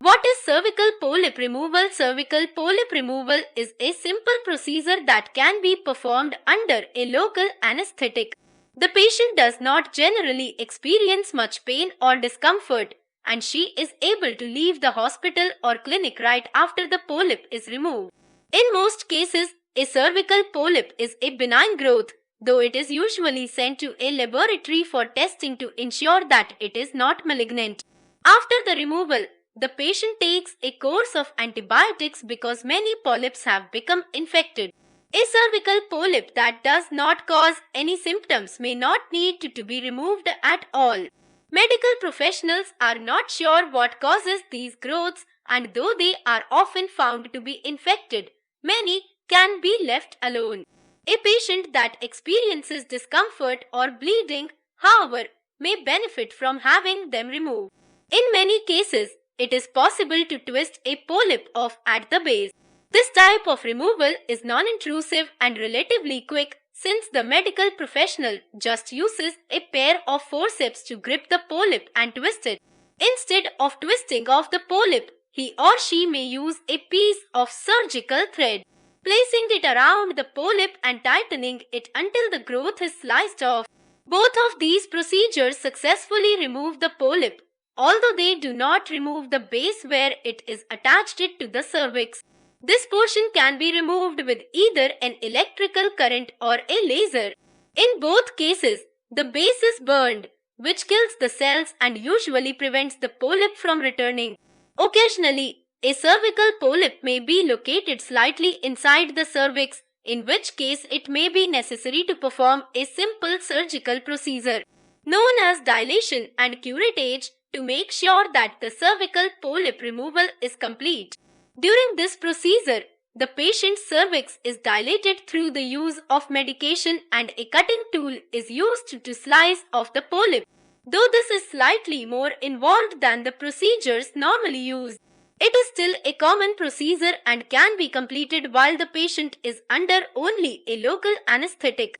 What is cervical polyp removal? Cervical polyp removal is a simple procedure that can be performed under a local anesthetic. The patient does not generally experience much pain or discomfort, and she is able to leave the hospital or clinic right after the polyp is removed. In most cases, a cervical polyp is a benign growth, though it is usually sent to a laboratory for testing to ensure that it is not malignant. After the removal, the patient takes a course of antibiotics because many polyps have become infected. A cervical polyp that does not cause any symptoms may not need to be removed at all. Medical professionals are not sure what causes these growths, and though they are often found to be infected, many can be left alone. A patient that experiences discomfort or bleeding, however, may benefit from having them removed. In many cases, it is possible to twist a polyp off at the base. This type of removal is non-intrusive and relatively quick since the medical professional just uses a pair of forceps to grip the polyp and twist it. Instead of twisting off the polyp, he or she may use a piece of surgical thread, placing it around the polyp and tightening it until the growth is sliced off. Both of these procedures successfully remove the polyp, although they do not remove the base where it is attached to the cervix. This portion can be removed with either an electrical current or a laser. In both cases, the base is burned, which kills the cells and usually prevents the polyp from returning. Occasionally, a cervical polyp may be located slightly inside the cervix, in which case it may be necessary to perform a simple surgical procedure known as dilation and curettage to make sure that the cervical polyp removal is complete. During this procedure, the patient's cervix is dilated through the use of medication and a cutting tool is used to slice off the polyp. Though this is slightly more involved than the procedures normally used, it is still a common procedure and can be completed while the patient is under only a local anesthetic.